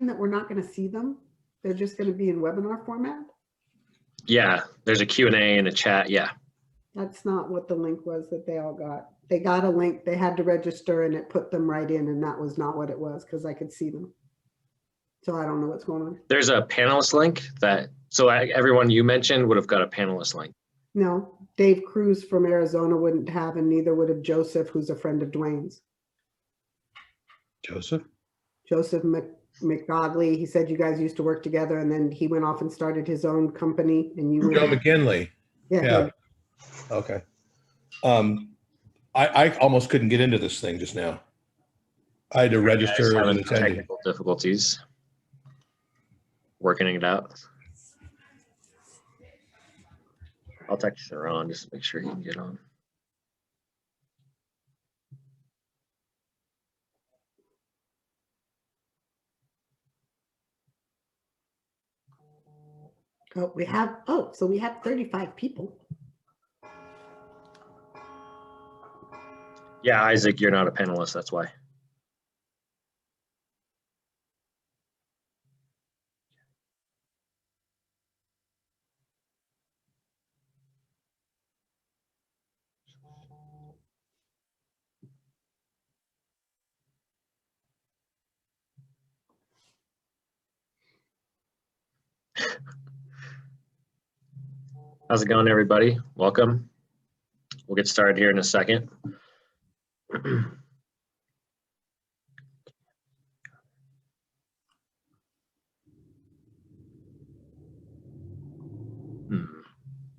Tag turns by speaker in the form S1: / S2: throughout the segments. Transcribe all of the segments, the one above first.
S1: that we're not going to see them? They're just going to be in webinar format?
S2: Yeah, there's a Q&A and a chat. Yeah.
S1: That's not what the link was that they all got. They got a link, they had to register and it put them right in, and that was not what it was because I could see them. So I don't know what's going on.
S2: There's a panelist link that, so everyone you mentioned would have got a panelist link.
S1: No, Dave Cruz from Arizona wouldn't have, and neither would have Joseph, who's a friend of Dwayne's.
S3: Joseph?
S1: Joseph McGogley. He said you guys used to work together, and then he went off and started his own company. And you
S3: Joe McKinley.
S1: Yeah.
S3: Okay. I almost couldn't get into this thing just now. I had to register and attend.
S2: Technical difficulties. Working it out. I'll text Sharon just to make sure he can get on.
S1: Oh, so we have 35 people.
S2: Yeah, Isaac, you're not a panelist, that's why. How's it going, everybody? Welcome. We'll get started here in a second.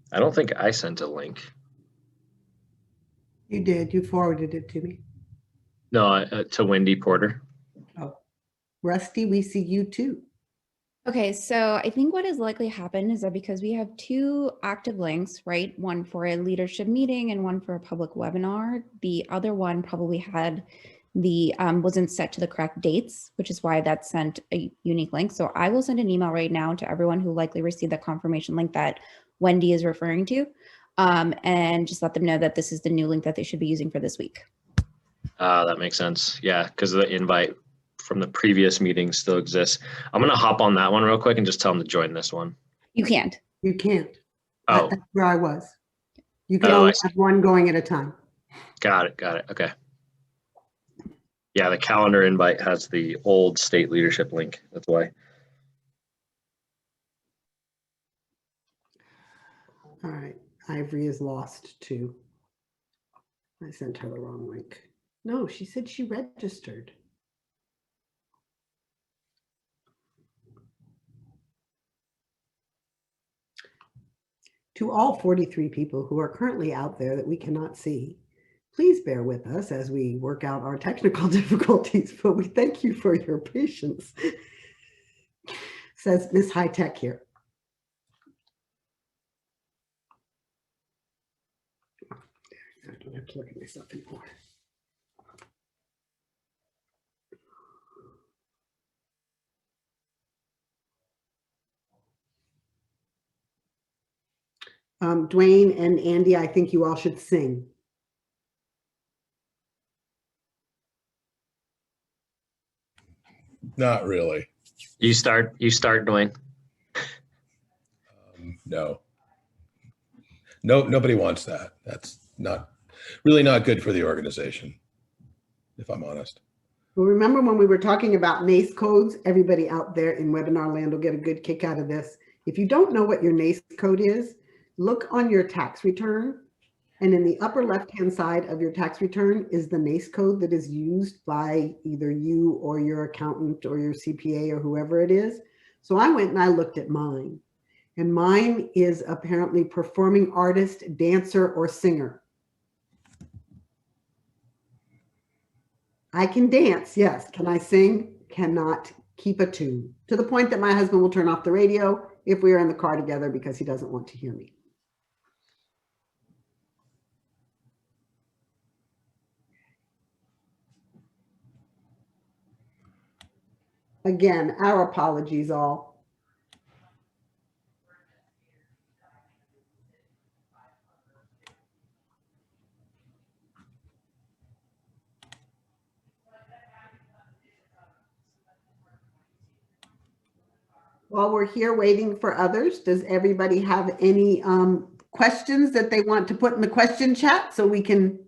S2: I don't think I sent a link.
S1: You did. You forwarded it to me.
S2: No, to Wendy Porter.
S1: Oh, Rusty, we see you too.
S4: Okay, so I think what has likely happened is that because we have two active links, right? One for a leadership meeting and one for a public webinar. The other one probably had the wasn't set to the correct dates, which is why that sent a unique link. So I will send an email right now to everyone who likely received the confirmation link that Wendy is referring to, and just let them know that this is the new link that they should be using for this week.
S2: That makes sense. Yeah, because the invite from the previous meeting still exists. I'm going to hop on that one real quick and just tell them to join this one.
S4: You can't.
S1: You can't.
S2: Oh.
S1: That's where I was. You can only have one going at a time.
S2: Got it. Okay. Yeah, the calendar invite has the old state leadership link. That's why.
S1: All right. Ivory is lost too. I sent her the wrong link. No, she said she registered. To all 43 people who are currently out there that we cannot see, please bear with us as we work out our technical difficulties, but we thank you for your patience, says Miss High Tech here. I don't have to look at myself anymore. Dwayne and Andy, I think you all should sing.
S3: Not really.
S2: You start, Dwayne.
S3: No, nobody wants that. That's really not good for the organization, if I'm honest.
S1: Well, remember when we were talking about NACE codes, everybody out there in webinar land will get a good kick out of this. If you don't know what your NACE code is, look on your tax return, and in the upper left-hand side of your tax return is the NACE code that is used by either you or your accountant or your CPA or whoever it is. So I went and I looked at mine, and mine is apparently performing artist, dancer, or singer. I can dance, yes. Can I sing? Cannot keep a tune, to the point that my husband will turn off the radio if we are in the car together because he doesn't want to hear me. Again, our apologies all. While we're here waiting for others, does everybody have any questions that they want to put in the question chat so we can?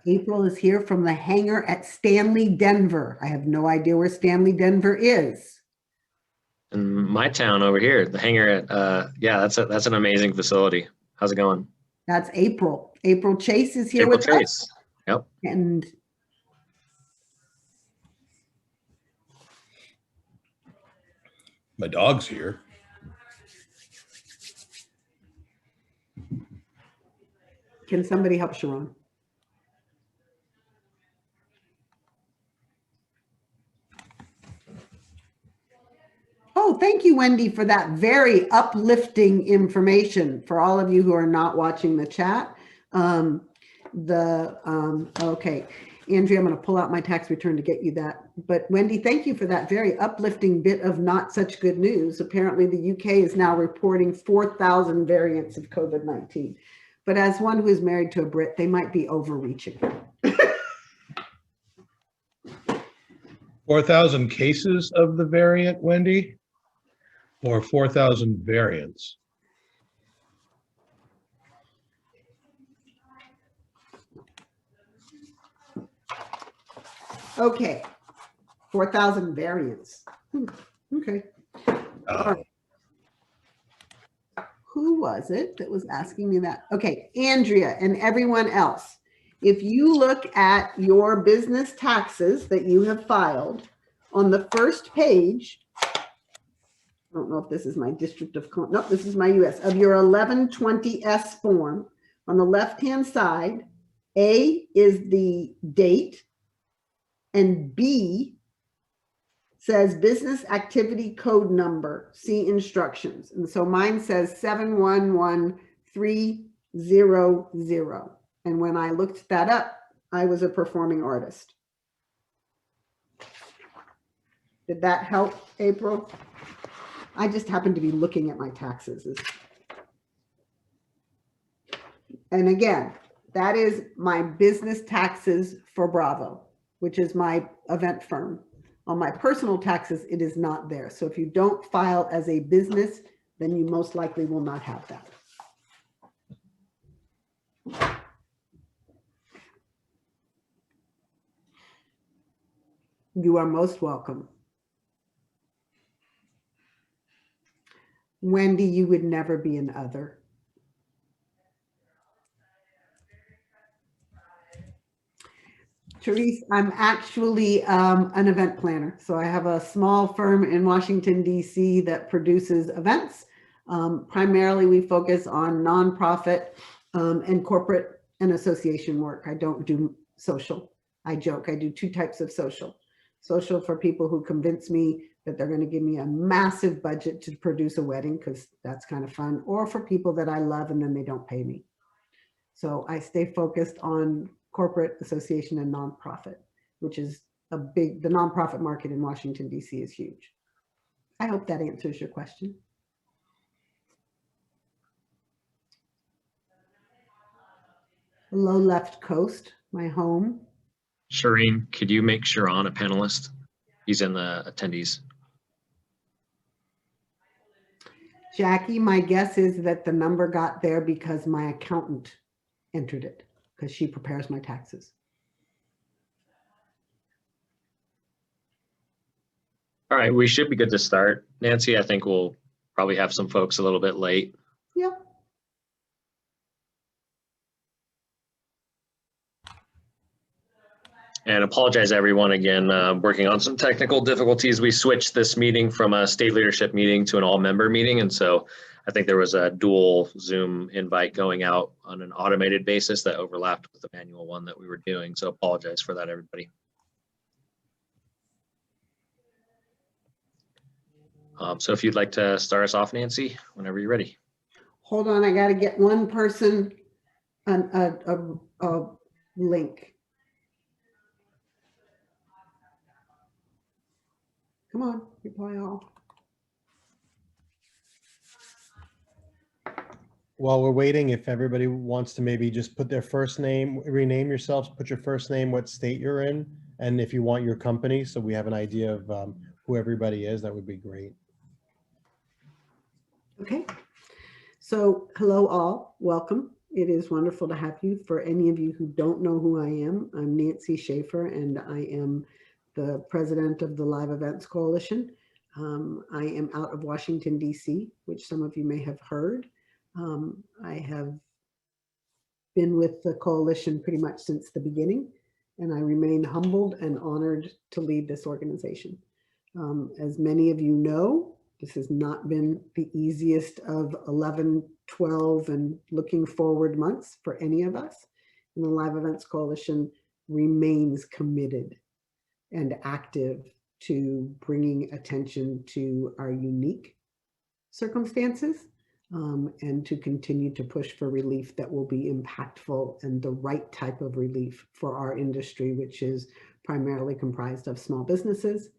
S1: April is here from the hangar at Stanley, Denver. I have no idea where Stanley, Denver is.
S2: In my town over here, the hangar at yeah, that's an amazing facility. How's it going?
S1: That's April. April Chase is here
S2: April
S1: with us.
S2: Chase. Yep.
S1: And
S3: My dog's here.
S1: can somebody help Sharon? Oh, thank you, Wendy, for that very uplifting information for all of you who are not watching the chat. Okay, Andrea, I'm going to pull out my tax return to get you that. But Wendy, thank you for that very uplifting bit of not such good news. Apparently, the UK is now reporting 4,000 variants of COVID-19. But as one who is married to a Brit, they might be overreaching.
S3: 4,000 cases of the variant, Wendy, or 4,000 variants?
S1: Okay, 4,000 variants. Okay.
S3: Oh,
S1: Who was it that was asking me that? Okay, Andrea and everyone else. If you look at your business taxes that you have filed on the first page, I don't know if this is my District of Columbia. No, this is my US, of your 1120S form. On the left-hand side, A is the date and B says business activity code number, see instructions. And so mine says 711300. And when I looked that up, I was a performing artist. Did that help, April? I just happened to be looking at my taxes. And again, that is my business taxes for Bravo, which is my event firm. On my personal taxes, it is not there. So if you don't file as a business, then you most likely will not have that. You are most welcome. Wendy, you would never be an other. Therese, I'm actually an event planner. So I have a small firm in Washington, D.C. that produces events. Primarily, we focus on nonprofit and corporate and association work. I don't do social. I joke. I do two types of social. Social for people who convince me that they're going to give me a massive budget to produce a wedding because that's kind of fun, or for people that I love and then they don't pay me. So I stay focused on corporate, association, and nonprofit, which is the nonprofit market in Washington, D.C. is huge. I hope that answers your question. Low left coast, my home.
S2: Shireen, could you make Sharon a panelist? He's in the attendees.
S1: Jackie, my guess is that the number got there because my accountant entered it because she prepares my taxes.
S2: All right, we should be good to start. Nancy, I think we'll probably have some folks a little bit late.
S1: Yep.
S2: And apologize everyone again, working on some technical difficulties. We switched this meeting from a state leadership meeting to an all member meeting. And so I think there was a dual Zoom invite going out on an automated basis that overlapped with the manual one that we were doing. So apologize for that, everybody. So if you'd like to start us off, Nancy, whenever you're ready.
S1: Hold on, I got to get one person a link. Come on, reply all.
S5: while we're waiting, if everybody wants to maybe just put their first name, rename yourselves, put your first name, what state you're in, and if you want your company, so we have an idea of who everybody is, that would be great.
S1: Okay. So hello all, welcome. It is wonderful to have you. For any of you who don't know who I am, I'm Nancy Schaefer, and I am the president of the Live Events Coalition. I am out of Washington, D.C., which some of you may have heard. I have been with the coalition pretty much since the beginning, and I remain humbled and honored to lead this organization. As many of you know, this has not been the easiest of 11, 12, and looking forward months for any of us. And the Live Events Coalition remains committed and active to bringing attention to our unique circumstances and to continue to push for relief that will be impactful and the right type of relief for our industry, which is primarily comprised of small businesses,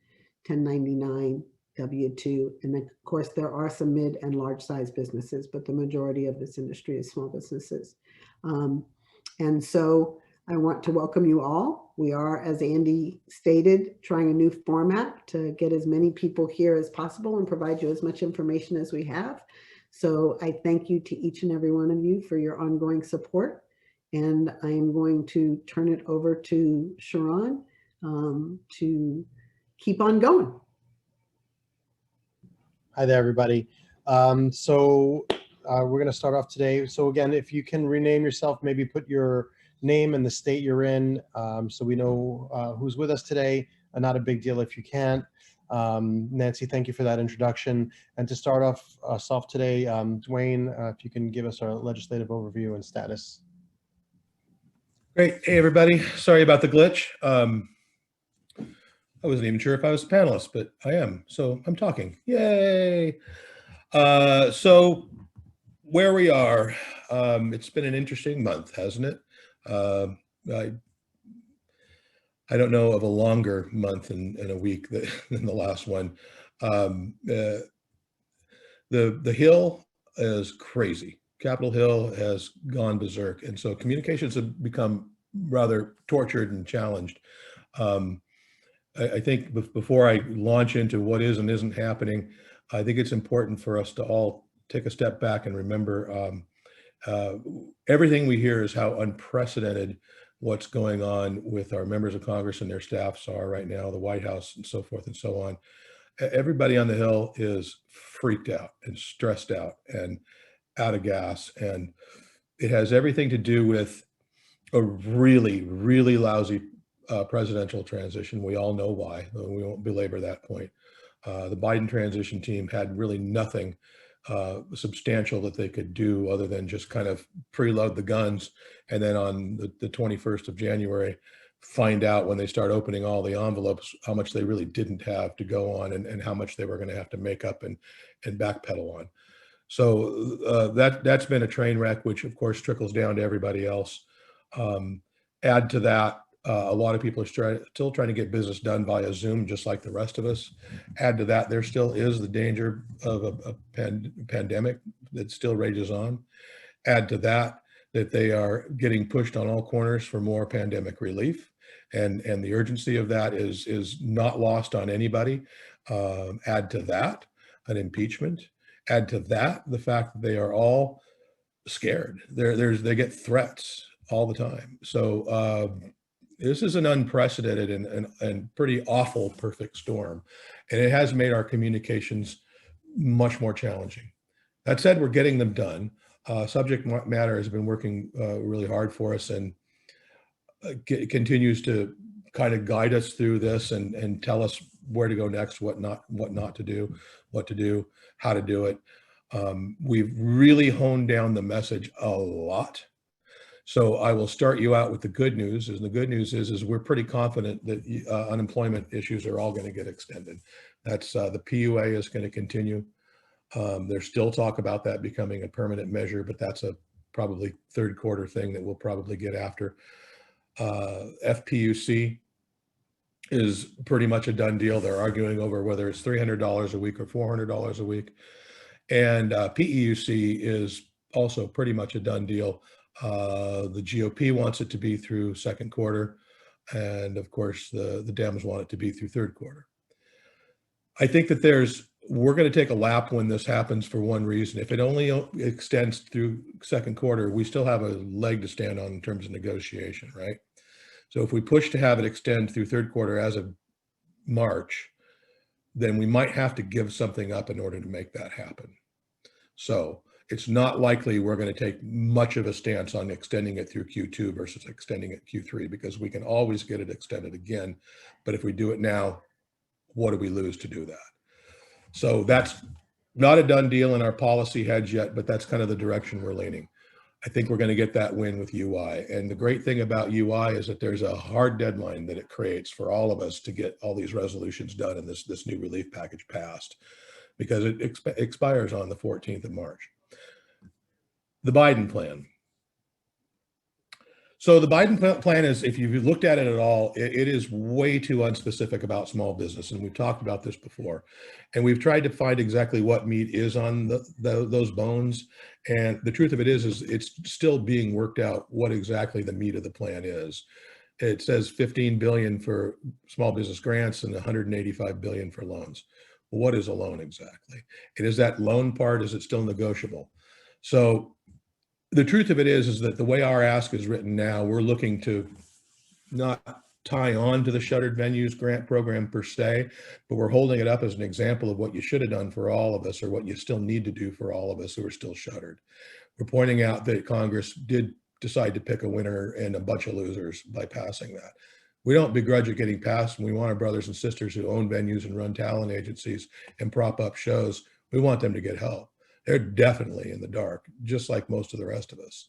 S1: 1099, W-2, and then of course there are some mid and large size businesses, but the majority of this industry is small businesses. And so I want to welcome you all. We are, as Andy stated, trying a new format to get as many people here as possible and provide you as much information as we have. So I thank you to each and every one of you for your ongoing support. And I am going to turn it over to Sharon to keep on going.
S5: Hi there, everybody. We're going to start off today. So again, if you can rename yourself, maybe put your name and the state you're in, so we know who's with us today. Not a big deal if you can't. Nancy, thank you for that introduction. And to start off us off today, Dwayne, if you can give us our legislative overview and status.
S3: Great. Hey, everybody. Sorry about the glitch. I wasn't even sure if I was a panelist, but I am. So I'm talking. Yay. So where we are, it's been an interesting month, hasn't it? I don't know of a longer month in a week than the last one. The Hill is crazy. Capitol Hill has gone berserk. And so communications have become rather tortured and challenged. I think before I launch into what is and isn't happening, I think it's important for us to all take a step back and remember everything we hear is how unprecedented what's going on with our members of Congress and their staffs are right now, the White House and so forth and so on. Everybody on the Hill is freaked out and stressed out and out of gas. And it has everything to do with a really, really lousy presidential transition. We all know why. We won't belabor that point. The Biden transition team had really nothing substantial that they could do other than just kind of preload the guns. And then on the 21st of January, find out when they start opening all the envelopes, how much they really didn't have to go on and how much they were going to have to make up and backpedal on. So that's been a train wreck, which of course trickles down to everybody else. Add to that, a lot of people are still trying to get business done via Zoom, just like the rest of us. Add to that, there still is the danger of a pandemic that still rages on. Add to that, that they are getting pushed on all corners for more pandemic relief. And the urgency of that is not lost on anybody. Add to that, an impeachment. Add to that, the fact that they are all scared. They get threats all the time. So this is an unprecedented and pretty awful perfect storm. And it has made our communications much more challenging. That said, we're getting them done. Subject matter has been working really hard for us and continues to kind of guide us through this and tell us where to go next, what not to do, what to do, how to do it. We've really honed down the message a lot. So I will start you out with the good news. And the good news is we're pretty confident that unemployment issues are all going to get extended. That's the PUA is going to continue. There's still talk about that becoming a permanent measure, but that's a probably third quarter thing that we'll probably get after. FPUC is pretty much a done deal. They're arguing over whether it's $300 a week or $400 a week. And PEUC is also pretty much a done deal. The GOP wants it to be through second quarter. And of course, the Dems want it to be through third quarter. I think that we're going to take a lap when this happens for one reason. If it only extends through second quarter, we still have a leg to stand on in terms of negotiation, right? So if we push to have it extend through third quarter as of March, then we might have to give something up in order to make that happen. So it's not likely we're going to take much of a stance on extending it through Q2 versus extending it Q3, because we can always get it extended again. But if we do it now, what do we lose to do that? So that's not a done deal in our policy heads yet, but that's kind of the direction we're leaning. I think we're going to get that win with UI. And the great thing about UI is that there's a hard deadline that it creates for all of us to get all these resolutions done and this new relief package passed, because it expires on the 14th of March. The Biden plan. So the Biden plan is, if you've looked at it at all, it is way too unspecific about small business. And we've talked about this before. And we've tried to find exactly what meat is on those bones. And the truth of it is it's still being worked out what exactly the meat of the plan is. It says 15 billion for small business grants and 185 billion for loans. Well, what is a loan exactly? And is that loan part, is it still negotiable? So the truth of it is that the way our ask is written now, we're looking to not tie on to the shuttered venues grant program per se, but we're holding it up as an example of what you should have done for all of us, or what you still need to do for all of us who are still shuttered. We're pointing out that Congress did decide to pick a winner and a bunch of losers by passing that. We don't begrudge it getting passed, and we want our brothers and sisters who own venues and run talent agencies and prop up shows, we want them to get help. They're definitely in the dark, just like most of the rest of us.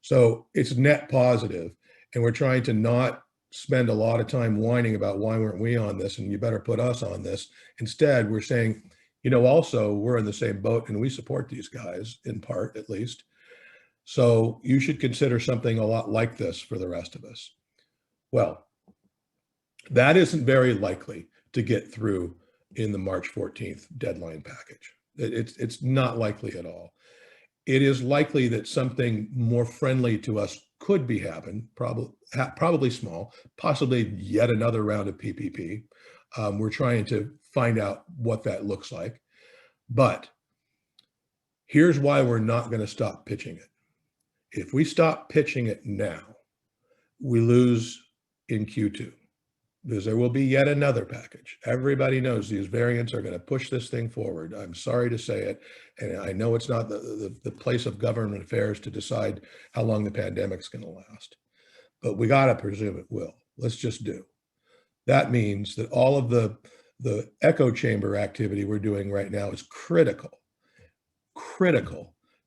S3: So it's net positive, and we're trying to not spend a lot of time whining about why weren't we on this and you better put us on this. Instead, we're saying, you know, also we're in the same boat and we support these guys in part, at least. So you should consider something a lot like this for the rest of us. Well, that isn't very likely to get through in the March 14th deadline package. It's not likely at all. It is likely that something more friendly to us could be happening, probably small, possibly yet another round of PPP. We're trying to find out what that looks like. But here's why we're not going to stop pitching it. If we stop pitching it now, we lose in Q2. Because there will be yet another package. Everybody knows these variants are going to push this thing forward. I'm sorry to say it. And I know it's not the place of government affairs to decide how long the pandemic's going to last. But we got to presume it will. Let's just do. That means that all of the echo chamber activity we're doing right now is critical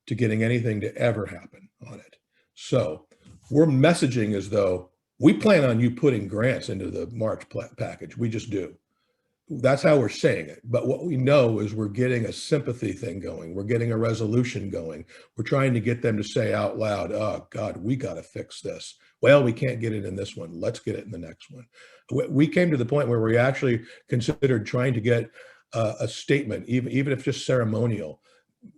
S3: to getting anything to ever happen on it. So we're messaging as though we plan on you putting grants into the March package. We just do. That's how we're saying it. But what we know is we're getting a sympathy thing going. We're getting a resolution going. We're trying to get them to say out loud, oh God, we got to fix this. Well, we can't get it in this one. Let's get it in the next one. We came to the point where we actually considered trying to get a statement, even if just ceremonial,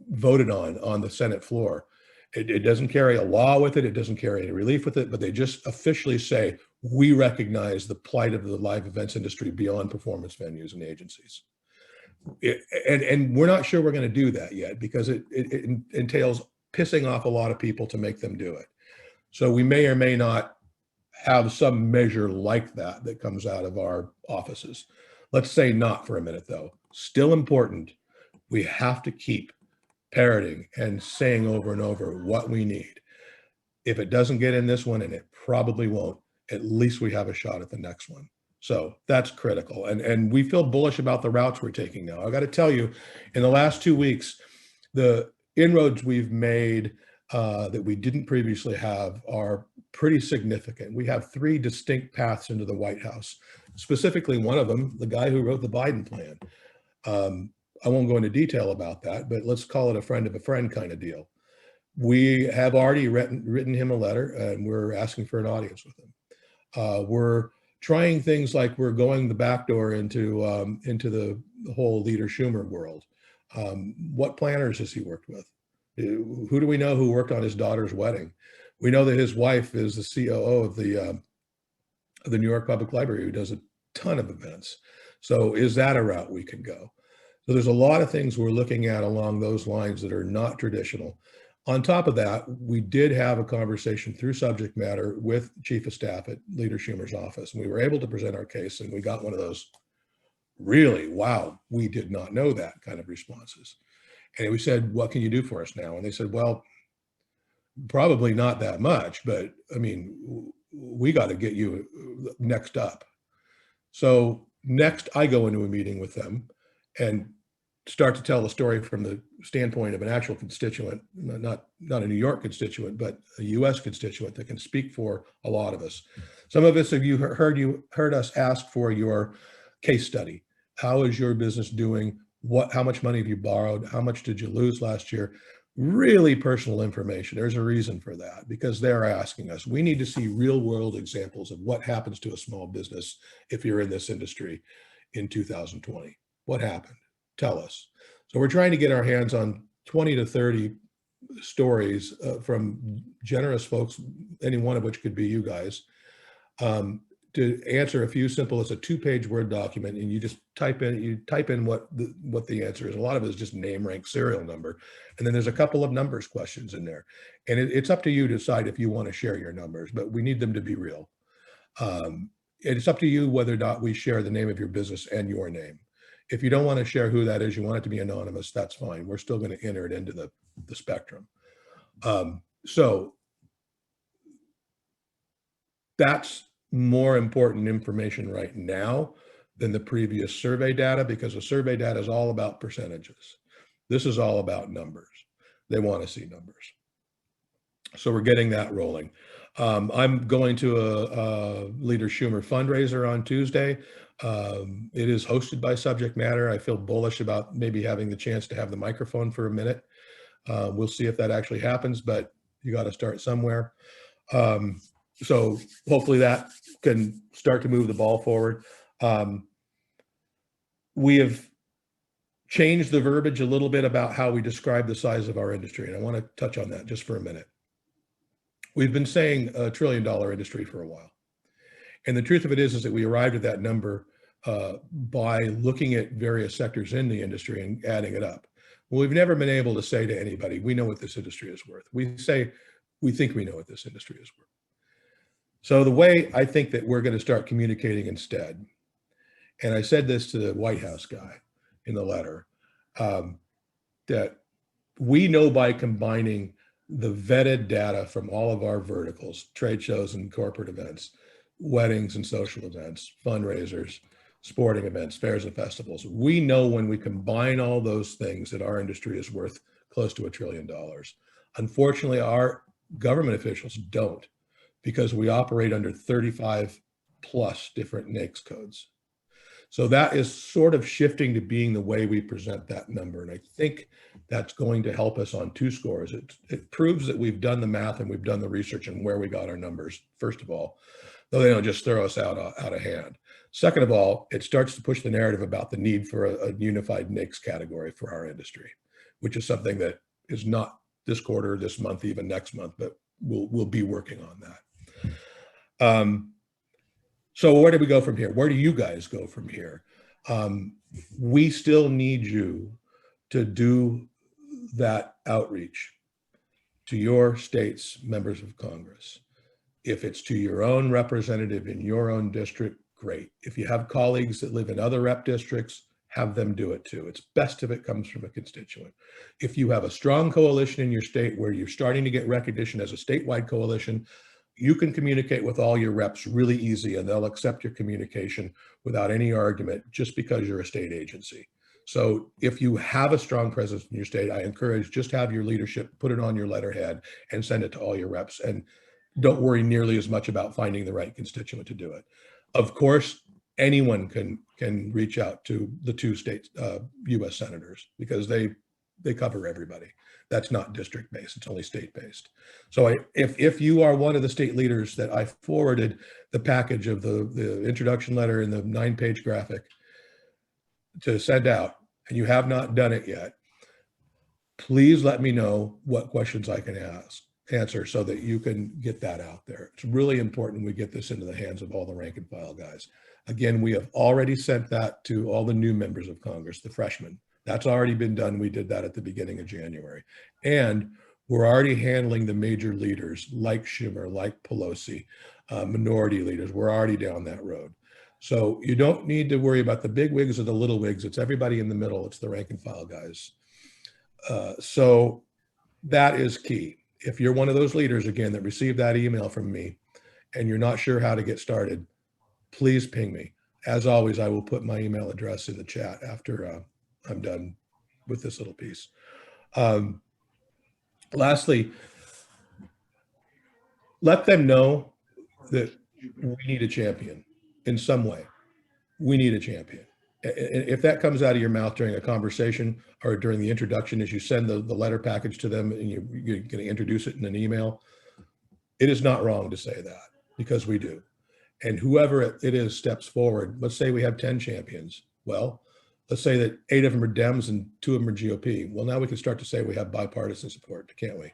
S3: voted on the Senate floor. It doesn't carry a law with it. It doesn't carry any relief with it, but they just officially say, we recognize the plight of the live events industry beyond performance venues and agencies. And we're not sure we're going to do that yet, because it entails pissing off a lot of people to make them do it. So we may or may not have some measure like that comes out of our offices. Let's say not for a minute, though. Still important. We have to keep parroting and saying over and over what we need. If it doesn't get in this one, and it probably won't, at least we have a shot at the next one. So that's critical. And we feel bullish about the routes we're taking now. I got to tell you, in the last 2 weeks, the inroads we've made that we didn't previously have are pretty significant. We have 3 distinct paths into the White House, specifically one of them, the guy who wrote the Biden plan. I won't go into detail about that, but let's call it a friend of a friend kind of deal. We have already written him a letter, and we're asking for an audience with him. We're trying things like we're going the back door into the whole Leader Schumer world. What planners has he worked with? Who do we know who worked on his daughter's wedding? We know that his wife is the COO of the New York Public Library, who does a ton of events. So is that a route we can go? So there's a lot of things we're looking at along those lines that are not traditional. On top of that, we did have a conversation through subject matter with Chief of Staff at Leader Schumer's office, and we were able to present our case, and we got one of those really, wow, we did not know that kind of responses. And we said, what can you do for us now? And they said, well, probably not that much, but I mean, we got to get you next up. So next I go into a meeting with them and start to tell the story from the standpoint of an actual constituent, not a New York constituent, but a US constituent that can speak for a lot of us. Some of us, have you heard us ask for your case study. How is your business doing? How much money have you borrowed? How much did you lose last year? Really personal information. There's a reason for that, because they're asking us. We need to see real world examples of what happens to a small business if you're in this industry in 2020. What happened? Tell us. So we're trying to get our hands on 20 to 30 stories from generous folks, any one of which could be you guys, to answer a few simple. It's a 2-page Word document, and you just type in what the answer is. A lot of it is just name, rank, serial number, and then there's a couple of numbers questions in there, and it's up to you to decide if you want to share your numbers, but we need them to be real. It's up to you whether or not we share the name of your business and your name. If you don't want to share who that is, you want it to be anonymous, that's fine. We're still going to enter it into the spectrum. So that's more important information right now than the previous survey data, because the survey data is all about percentages. This is all about numbers. They want to see numbers. So we're getting that rolling. I'm going to a Leader Schumer fundraiser on Tuesday. It is hosted by Subject Matter. I feel bullish about maybe having the chance to have the microphone for a minute. We'll see if that actually happens, but you got to start somewhere. So hopefully that can start to move the ball forward. We have changed the verbiage a little bit about how we describe the size of our industry, and I want to touch on that just for a minute. We've been saying $1 trillion industry for a while. And the truth of it is that we arrived at that number by looking at various sectors in the industry and adding it up. Well, we've never been able to say to anybody, we know what this industry is worth. We say, we think we know what this industry is worth. So the way I think that we're going to start communicating instead, and I said this to the White House guy in the letter, that we know by combining the vetted data from all of our verticals, trade shows and corporate events, weddings and social events, fundraisers, sporting events, fairs and festivals. We know when we combine all those things that our industry is worth close to $1 trillion. Unfortunately, our government officials don't, because we operate under 35 plus different NAICS codes. So that is sort of shifting to being the way we present that number. And I think that's going to help us on 2 scores. It proves that we've done the math and we've done the research and where we got our numbers, first of all, though they don't just throw us out of hand. Second of all, it starts to push the narrative about the need for a unified NAICS category for our industry, which is something that is not this quarter, this month, even next month, but we'll be working on that. So where do we go from here? Where do you guys go from here? We still need you to do that outreach to your state's members of Congress. If it's to your own representative in your own district, great. If you have colleagues that live in other rep districts, have them do it too. It's best if it comes from a constituent. If you have a strong coalition in your state where you're starting to get recognition as a statewide coalition, you can communicate with all your reps really easy, and they'll accept your communication without any argument just because you're a state agency. So if you have a strong presence in your state, I encourage just have your leadership put it on your letterhead and send it to all your reps, and don't worry nearly as much about finding the right constituent to do it. Of course, anyone can reach out to the 2 state US senators, because they cover everybody. That's not district based, it's only state based. So if you are one of the state leaders that I forwarded the package of the introduction letter and the 9-page graphic to send out, and you have not done it yet, please let me know what questions I can answer so that you can get that out there. It's really important we get this into the hands of all the rank and file guys. Again, we have already sent that to all the new members of Congress, the freshmen. That's already been done. We did that at the beginning of January. And we're already handling the major leaders like Schumer, like Pelosi, minority leaders. We're already down that road. So you don't need to worry about the big wigs or the little wigs. It's everybody in the middle. It's the rank and file guys. So that is key. If you're one of those leaders, again, that received that email from me and you're not sure how to get started, please ping me. As always, I will put my email address in the chat after I'm done with this little piece. Lastly, let them know that we need a champion in some way. We need a champion. If that comes out of your mouth during a conversation or during the introduction, as you send the letter package to them and you're going to introduce it in an email, it is not wrong to say that, because we do. And whoever it is steps forward. Let's say we have 10 champions. Well, let's say that 8 of them are Dems and 2 of them are GOP. Well, now we can start to say we have bipartisan support, can't we?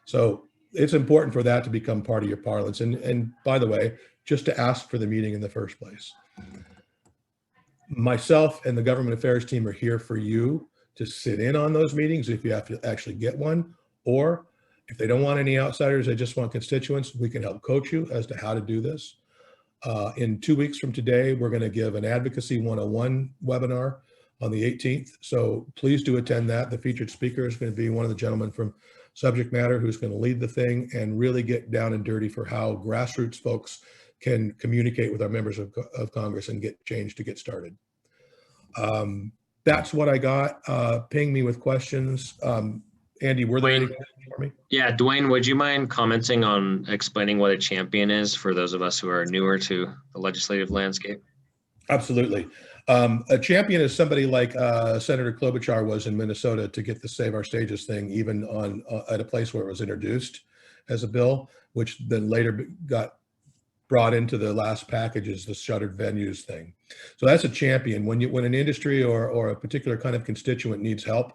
S3: So it's important for that to become part of your parlance. And by the way, just to ask for the meeting in the first place. Myself and the government affairs team are here for you to sit in on those meetings if you have to actually get one, or if they don't want any outsiders, they just want constituents, we can help coach you as to how to do this. In 2 weeks from today, we're going to give an Advocacy 101 webinar on the 18th. So please do attend that. The featured speaker is going to be one of the gentlemen from Subject Matter who's going to lead the thing and really get down and dirty for how grassroots folks can communicate with our members of Congress and get change to get started. That's what I got. Ping me with questions. Andy, were there any questions for me?
S2: Yeah, Dwayne, would you mind commenting on explaining what a champion is for those of us who are newer to the legislative landscape?
S3: Absolutely. A champion is somebody like Senator Klobuchar was in Minnesota to get the Save Our Stages thing, even on at a place where it was introduced as a bill, which then later got brought into the last packages, the shuttered venues thing. So that's a champion. When an industry or a particular kind of constituent needs help,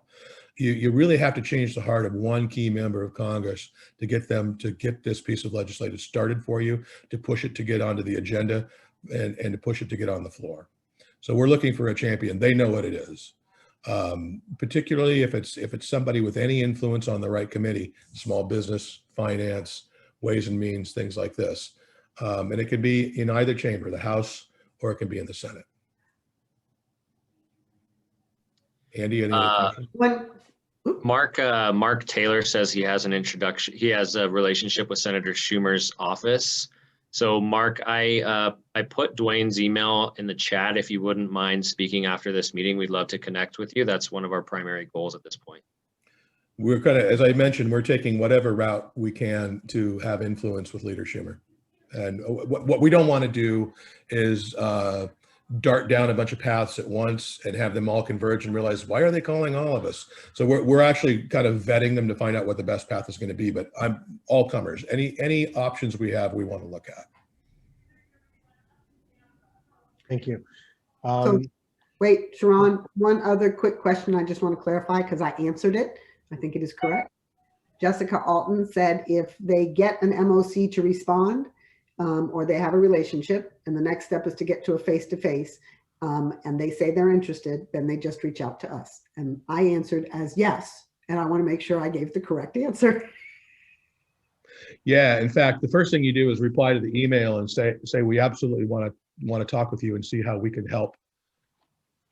S3: you really have to change the heart of one key member of Congress to get them to get this piece of legislation started for you, to push it to get onto the agenda and to push it to get on the floor. So we're looking for a champion. They know what it is. Particularly if it's somebody with any influence on the right committee, small business, finance, ways and means, things like this. And it can be in either chamber, the House, or it can be in the Senate. Andy, any other questions?
S2: Mark Taylor says he has an introduction. He has a relationship with Senator Schumer's office. So Mark, I put Dwayne's email in the chat. If you wouldn't mind speaking after this meeting, we'd love to connect with you. That's one of our primary goals at this point.
S3: We're kind of, as I mentioned, we're taking whatever route we can to have influence with Leader Schumer. And what we don't want to do is dart down a bunch of paths at once and have them all converge and realize, why are they calling all of us? So we're actually kind of vetting them to find out what the best path is going to be, but I'm all comers. Any options we have, we want to look at.
S5: Thank you.
S1: So wait, Sharon, one other quick question I just want to clarify because I answered it. I think it is correct. Jessica Alton said if they get an MOC to respond, or they have a relationship and the next step is to get to a face-to-face, and they say they're interested, then they just reach out to us. And I answered as yes. And I want to make sure I gave the correct answer.
S3: Yeah, in fact, the first thing you do is reply to the email and say we absolutely want to talk with you and see how we can help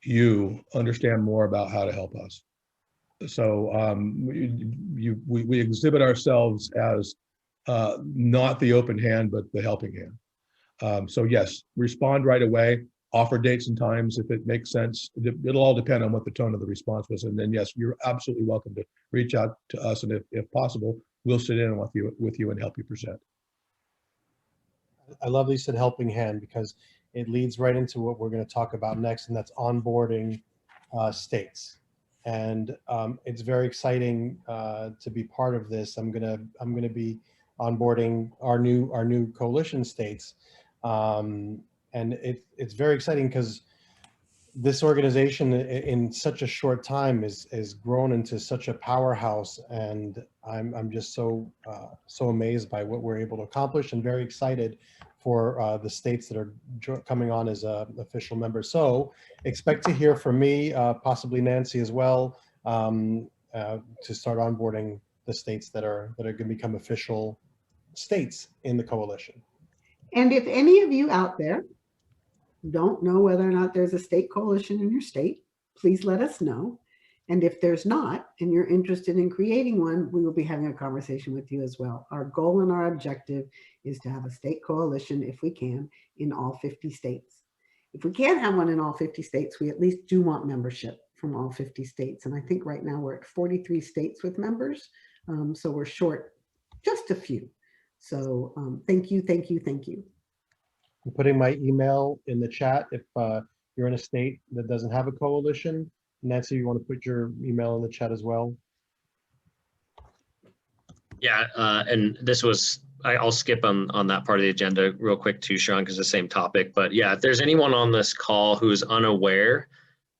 S3: you understand more about how to help us. So we exhibit ourselves as not the open hand, but the helping hand. So yes, respond right away, offer dates and times if it makes sense. It'll all depend on what the tone of the response was. And then yes, you're absolutely welcome to reach out to us. And if possible, we'll sit in with you and help you present.
S5: I love that you said helping hand because it leads right into what we're going to talk about next, and that's onboarding states. And it's very exciting to be part of this. I'm gonna be onboarding our new coalition states, and it's very exciting because this organization in such a short time is grown into such a powerhouse, and I'm just so amazed by what we're able to accomplish, and very excited for the states that are coming on as official members. So expect to hear from me, possibly Nancy as well, to start onboarding the states that are going to become official states in the coalition.
S1: And if any of you out there don't know whether or not there's a state coalition in your state, please let us know. And if there's not, and you're interested in creating one, we will be having a conversation with you as well. Our goal and our objective is to have a state coalition, if we can, in all 50 states. If we can't have one in all 50 states, we at least do want membership from all 50 states. And I think right now we're at 43 states with members. So we're short just a few. So thank you, thank you, thank you.
S5: I'm putting my email in the chat if you're in a state that doesn't have a coalition. Nancy, you want to put your email in the chat as well?
S2: Yeah, and this was, I'll skip on that part of the agenda real quick too, Sean, because the same topic. But yeah, if there's anyone on this call who's unaware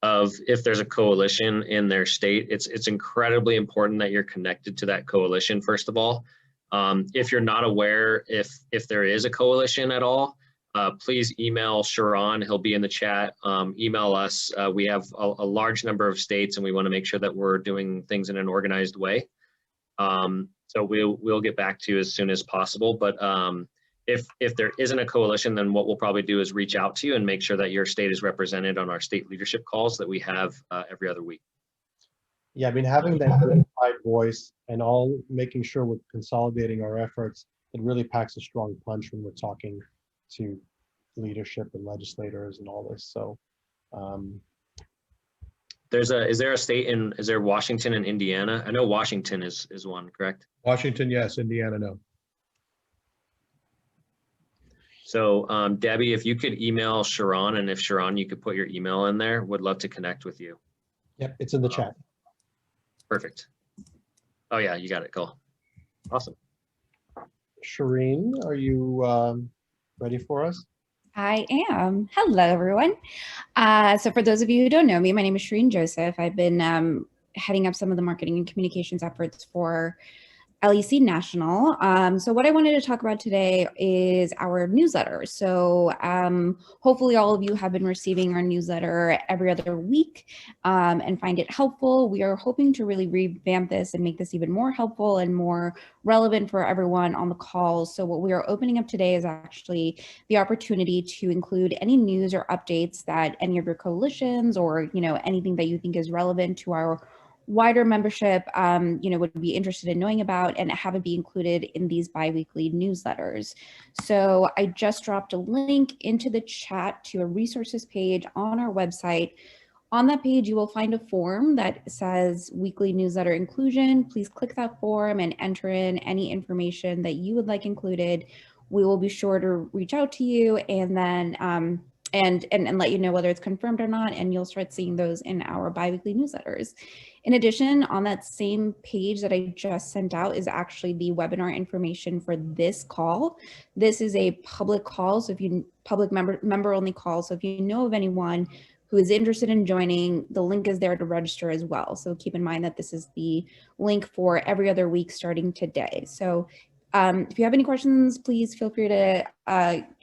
S2: of if there's a coalition in their state, it's incredibly important that you're connected to that coalition, first of all. If you're not aware if there is a coalition at all, please email Sharon. He'll be in the chat. Email us. We have a large number of states, and we want to make sure that we're doing things in an organized way. So we'll get back to you as soon as possible. But if there isn't a coalition, then what we'll probably do is reach out to you and make sure that your state is represented on our state leadership calls that we have every other week.
S5: Yeah, I mean, having that unified voice and all making sure we're consolidating our efforts, it really packs a strong punch when we're talking to leadership and legislators and all this. So
S2: is there a state is there Washington and Indiana? I know Washington is one, correct?
S3: Washington, yes. Indiana, no.
S2: So Debbie, if you could email Sharon, and if Sharon, you could put your email in there, would love to connect with you.
S5: Yep, it's in the chat.
S2: Perfect. Oh yeah, you got it. Cool. Awesome.
S5: Shireen, are you ready for us?
S4: I am. Hello, everyone. So for those of you who don't know me, my name is Shireen Joseph. I've been heading up some of the marketing and communications efforts for LEC National. So what I wanted to talk about today is our newsletter. So hopefully all of you have been receiving our newsletter every other week and find it helpful. We are hoping to really revamp this and make this even more helpful and more relevant for everyone on the call. So what we are opening up today is actually the opportunity to include any news or updates that any of your coalitions or anything that you think is relevant to our wider membership would be interested in knowing about, and have it be included in these bi-weekly newsletters. So I just dropped a link into the chat to a resources page on our website. On that page, you will find a form that says weekly newsletter inclusion. Please click that form and enter in any information that you would like included. We will be sure to reach out to you and then and let you know whether it's confirmed or not, and you'll start seeing those in our bi-weekly newsletters. In addition, on that same page that I just sent out is actually the webinar information for this call. This is a public call, so if you public member only call. So if you know of anyone who is interested in joining, the link is there to register as well. So keep in mind that this is the link for every other week starting today. So if you have any questions, please feel free to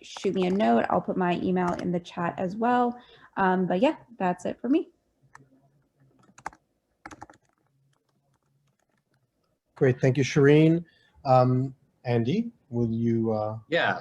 S4: shoot me a note. I'll put my email in the chat as well. But yeah, that's it for me.
S5: Great, thank you, Shireen. Andy, will you?
S2: Yeah.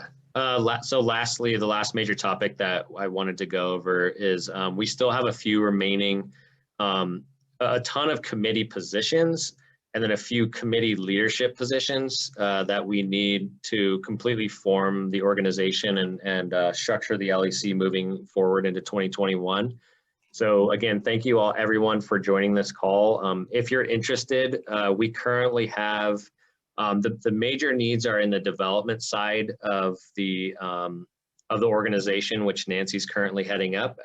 S2: So lastly, the last major topic that I wanted to go over is we still have a few remaining, a ton of committee positions, and then a few committee leadership positions that we need to completely form the organization and structure the LEC moving forward into 2021. So again, thank you all, everyone, for joining this call. If you're interested, we currently have the major needs are in the development side of the organization, which Nancy's currently heading up.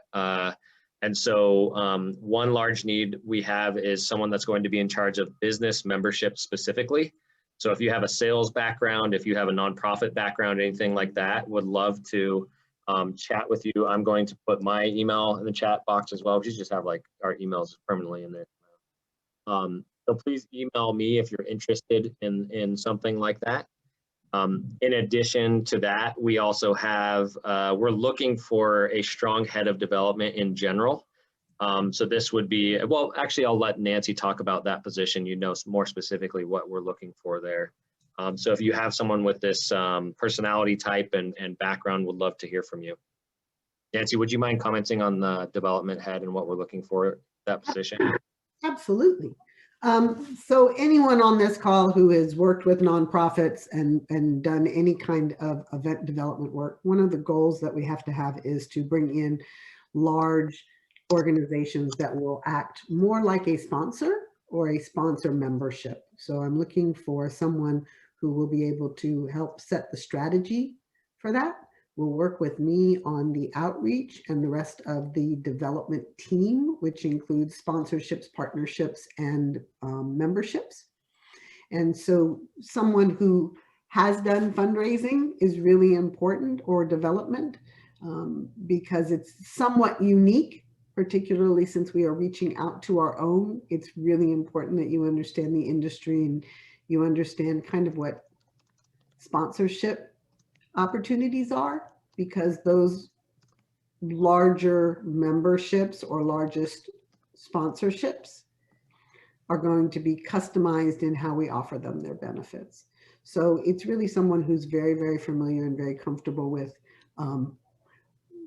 S2: And so one large need we have is someone that's going to be in charge of business membership specifically. So if you have a sales background, if you have a nonprofit background, anything like that, would love to chat with you. I'm going to put my email in the chat box as well. We just have like our emails permanently in there. So please email me if you're interested in something like that. In addition to that, we also have, we're looking for a strong head of development in general. So this would be, well, actually, I'll let Nancy talk about that position. You know more specifically what we're looking for there. So if you have someone with this personality type and background, would love to hear from you. Nancy, would you mind commenting on the development head and what we're looking for that position?
S1: Absolutely. So anyone on this call who has worked with nonprofits and done any kind of event development work, one of the goals that we have to have is to bring in large organizations that will act more like a sponsor or a sponsor membership. So I'm looking for someone who will be able to help set the strategy for that, will work with me on the outreach and the rest of the development team, which includes sponsorships, partnerships, and memberships. And so someone who has done fundraising is really important, or development, because it's somewhat unique, particularly since we are reaching out to our own. It's really important that you understand the industry and you understand kind of what sponsorship opportunities are, because those larger memberships or largest sponsorships are going to be customized in how we offer them their benefits. So it's really someone who's very, very familiar and very comfortable with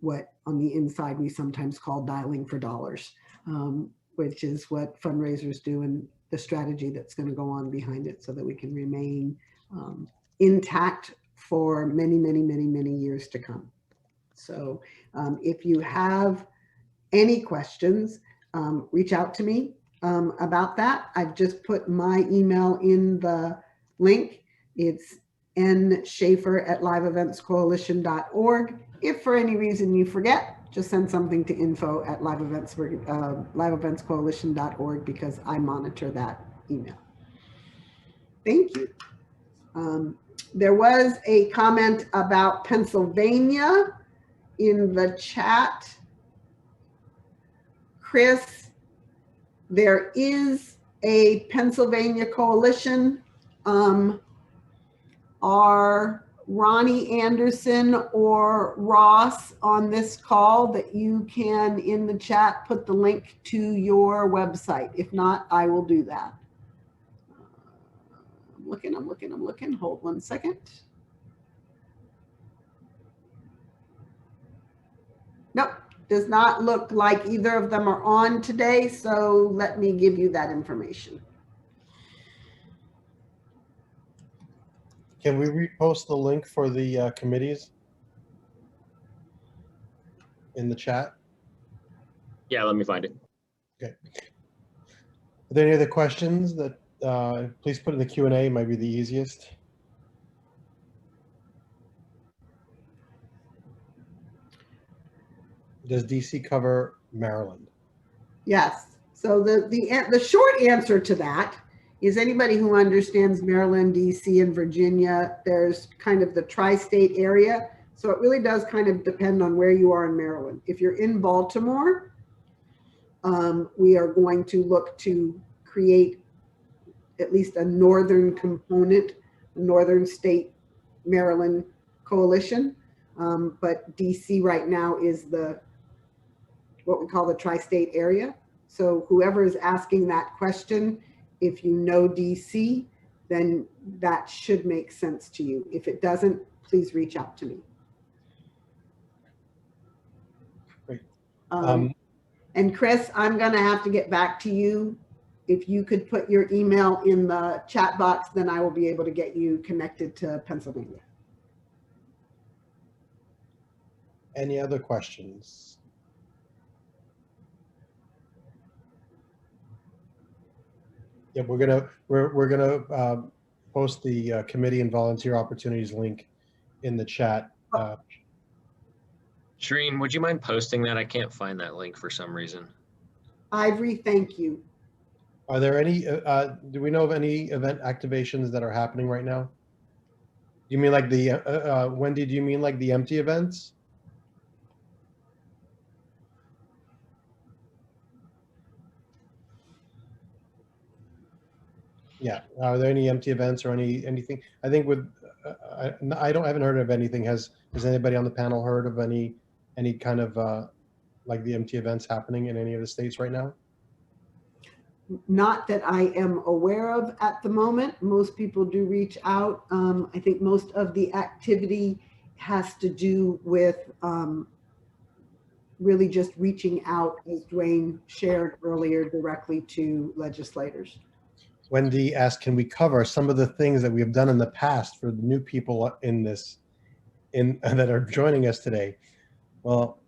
S1: what on the inside we sometimes call dialing for dollars, which is what fundraisers do, and the strategy that's going to go on behind it so that we can remain intact for many, many, many, many years to come. So if you have any questions, reach out to me about that. I've just put my email in the link. It's nschaefer@liveeventscoalition.org. If for any reason you forget, just send something to info@liveeventscoalition.org, because I monitor that email. Thank you. There was a comment about Pennsylvania in the chat. Chris, there is a Pennsylvania coalition. Are Ronnie Anderson or Ross on this call that you can, in the chat, put the link to your website? If not, I will do that. I'm looking. Hold one second. Nope, does not look like either of them are on today, so let me give you that information.
S5: Can we repost the link for the committees in the chat?
S2: Yeah, let me find it.
S5: Okay. Are there any other questions that please put in the Q&A, might be the easiest. Does DC cover Maryland?
S1: Yes. So the short answer to that is anybody who understands Maryland, DC, and Virginia. There's kind of the tri-state area. So it really does kind of depend on where you are in Maryland. If you're in Baltimore, we are going to look to create at least a northern component, northern state Maryland coalition. But DC right now is what we call the tri-state area. So whoever is asking that question, if you know DC, then that should make sense to you. If it doesn't, please reach out to me.
S5: Great.
S1: And Chris, I'm gonna have to get back to you. If you could put your email in the chat box, then I will be able to get you connected to Pennsylvania.
S5: Any other questions? Yeah, we're gonna post the committee and volunteer opportunities link in the chat.
S2: Shereen, would you mind posting that? I can't find that link for some reason.
S1: Ivory, thank you.
S5: Are there any? Do we know of any event activations that are happening right now? You mean like the Wendy? Do you mean like the empty events? Yeah. Are there any empty events or anything? I think with, I haven't heard of anything. Has anybody on the panel heard of any kind of like the empty events happening in any of the states right now?
S1: Not that I am aware of at the moment. Most people do reach out. I think most of the activity has to do with really just reaching out, as Dwayne shared earlier, directly to legislators.
S5: Wendy asked, can we cover some of the things that we have done in the past for the new people in this, that are joining us today? Well,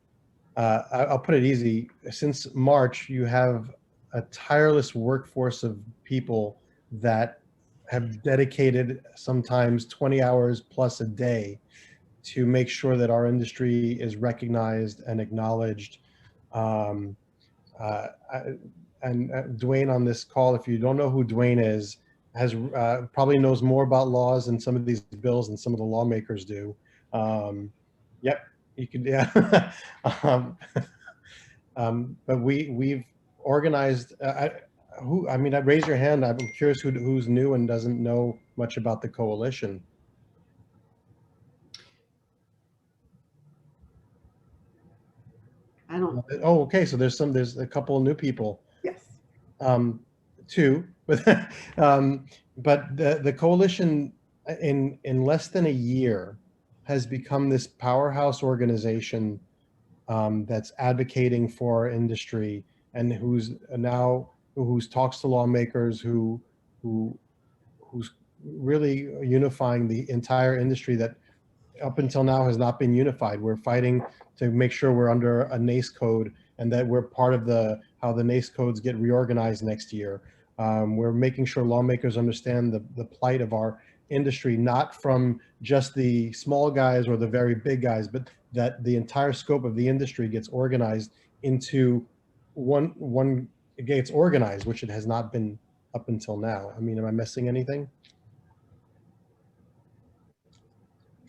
S5: I'll put it easy. Since March, you have a tireless workforce of people that have dedicated sometimes 20 hours plus a day to make sure that our industry is recognized and acknowledged. And Dwayne on this call, if you don't know who Dwayne is, has probably knows more about laws and some of these bills than some of the lawmakers do. Yep, you could, yeah. But we've organized. I mean, raise your hand. I'm curious who's new and doesn't know much about the coalition.
S1: I don't,
S5: Oh, okay. So there's a couple of new people.
S1: yes.
S5: Two, but but the coalition in less than a year has become this powerhouse organization that's advocating for our industry and who's talks to lawmakers, who's really unifying the entire industry that up until now has not been unified. We're fighting to make sure we're under a NACE code and that we're part of how the NACE codes get reorganized next year. We're making sure lawmakers understand the plight of our industry, not from just the small guys or the very big guys, but that the entire scope of the industry gets organized into one it gets organized, which it has not been up until now. I mean, am I missing anything?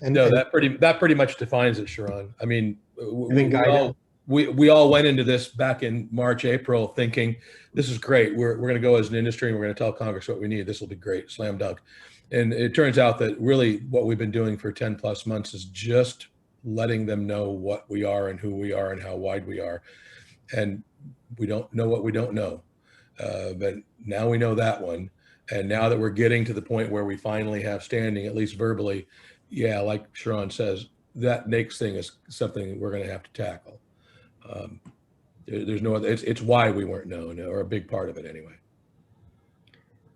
S5: And,
S3: No, that pretty much defines it, Sharon. I mean,
S5: guidance.
S3: we all went into this back in March, April, thinking this is great. We're going to go as an industry and we're going to tell Congress what we need. This will be great, slam dunk. And it turns out that really what we've been doing for 10 plus months is just letting them know what we are and who we are and how wide we are. And we don't know what we don't know. But now we know that one. And now that we're getting to the point where we finally have standing, at least verbally, yeah, like Sharon says, that NAICS thing is something we're going to have to tackle. There's no other, it's why we weren't known, or a big part of it anyway.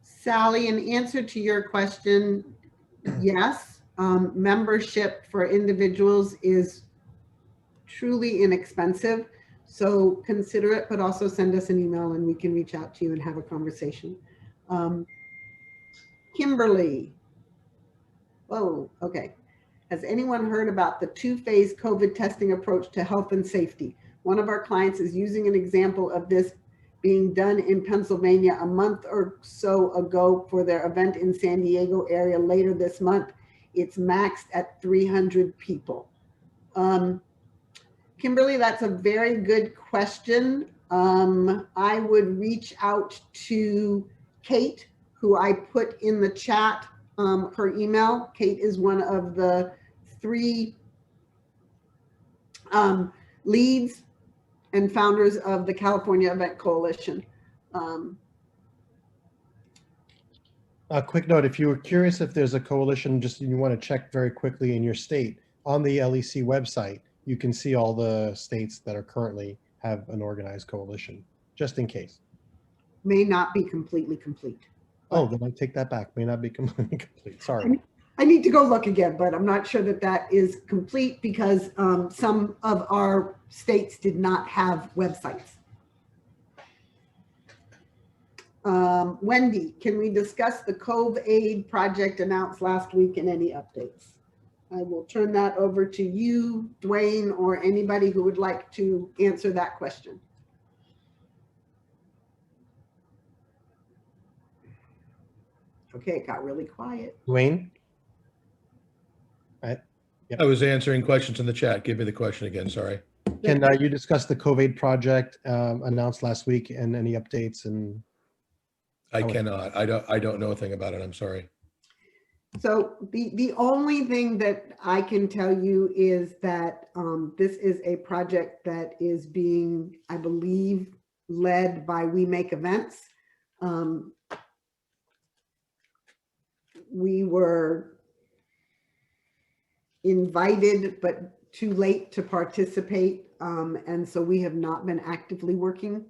S1: Sally, in answer to your question, yes, membership for individuals is truly inexpensive. So consider it, but also send us an email and we can reach out to you and have a conversation. Kimberly. Whoa, okay. Has anyone heard about the two-phase COVID testing approach to health and safety? One of our clients is using an example of this being done in Pennsylvania a month or so ago for their event in San Diego area later this month. It's maxed at 300 people. Kimberly, that's a very good question. I would reach out to Kate, who I put in the chat, her email. Kate is one of the 3 leads and founders of the California Event Coalition.
S5: A quick note, if you were curious if there's a coalition, just you want to check very quickly in your state, on the LEC website, you can see all the states that are currently have an organized coalition, just in case.
S1: May not be completely complete.
S5: Oh, then I take that back. May not be completely complete. Sorry.
S1: I need to go look again, but I'm not sure that that is complete because some of our states did not have websites. Wendy, can we discuss the Cove Aid project announced last week and any updates? I will turn that over to you, Dwayne, or anybody who would like to answer that question. Okay, it got really quiet.
S5: Dwayne?
S3: I was answering questions in the chat. Give me the question again, sorry.
S5: Can you discuss the COVID project announced last week and any updates? And
S3: I cannot. I don't know a thing about it. I'm sorry.
S1: So the only thing that I can tell you is that this is a project that is being, I believe, led by We Make Events. We were invited, but too late to participate. And so we have not been actively working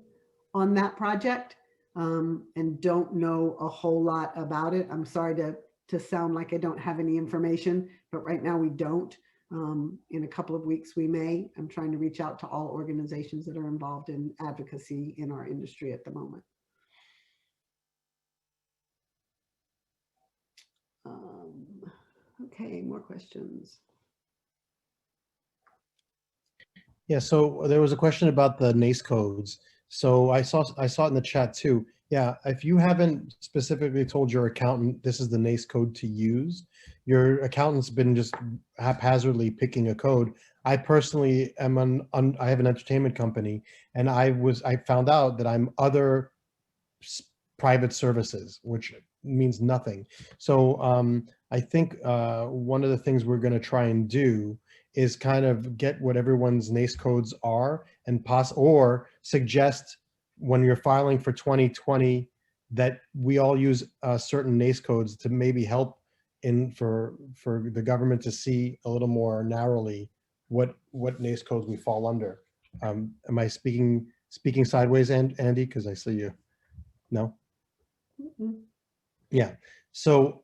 S1: on that project and don't know a whole lot about it. I'm sorry to sound like I don't have any information, but right now we don't. In a couple of weeks we may. I'm trying to reach out to all organizations that are involved in advocacy in our industry at the moment. Okay, more questions.
S5: Yeah, so there was a question about the NACE codes. So I saw it in the chat too. Yeah, if you haven't specifically told your accountant this is the NACE code to use, your accountant's been just haphazardly picking a code. I personally am I have an entertainment company, and I found out that I'm other private services, which means nothing. So I think one of the things we're going to try and do is kind of get what everyone's NACE codes are and or suggest when you're filing for 2020 that we all use certain NACE codes to maybe help for the government to see a little more narrowly what NACE codes we fall under. Am I speaking sideways, Andy? Because I see you. No? Yeah. So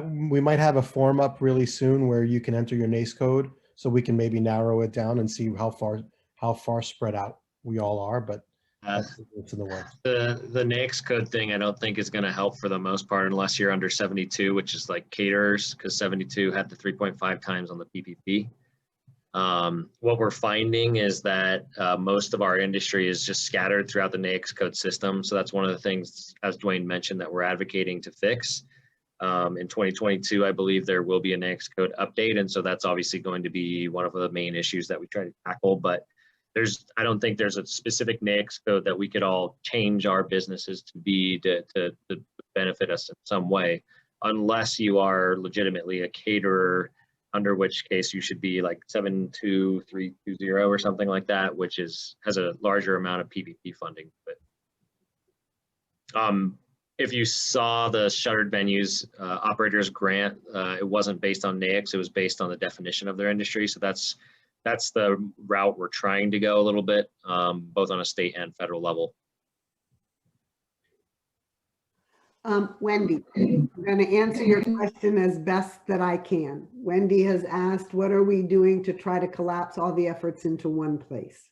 S5: we might have a form up really soon where you can enter your NACE code, so we can maybe narrow it down and see how far spread out we all are. But it's in the works.
S2: The NACE code thing, I don't think is going to help for the most part unless you're under 72, which is like caterers, because 72 had the 3.5 times on the PPP. What we're finding is that most of our industry is just scattered throughout the NAICS code system. So that's one of the things, as Dwayne mentioned, that we're advocating to fix. In 2022, I believe there will be a NAICS code update. And so that's obviously going to be one of the main issues that we try to tackle. But I don't think there's a specific NAICS code that we could all change our businesses to be to benefit us in some way, unless you are legitimately a caterer, under which case you should be like 72320 or something like that, which has a larger amount of PPP funding. But if you saw the shuttered venues operators grant, it wasn't based on NAICS, it was based on the definition of their industry. So that's the route we're trying to go a little bit, both on a state and federal level.
S1: Wendy, I'm going to answer your question as best that I can. Wendy has asked, what are we doing to try to collapse all the efforts into one place?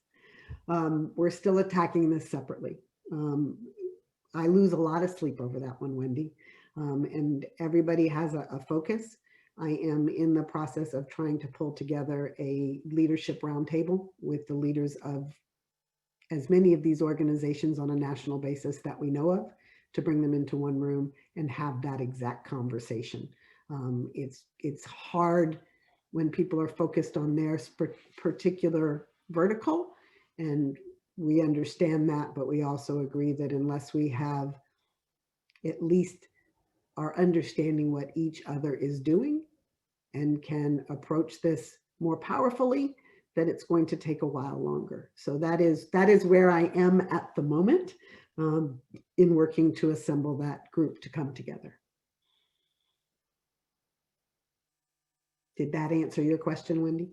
S1: We're still attacking this separately. I lose a lot of sleep over that one, Wendy, and everybody has a focus. I am in the process of trying to pull together a leadership roundtable with the leaders of as many of these organizations on a national basis that we know of, to bring them into one room and have that exact conversation. It's hard when people are focused on their particular vertical, and we understand that, but we also agree that unless we have at least are understanding what each other is doing and can approach this more powerfully, that it's going to take a while longer. So that is where I am at the moment, in working to assemble that group to come together. Did that answer your question, Wendy?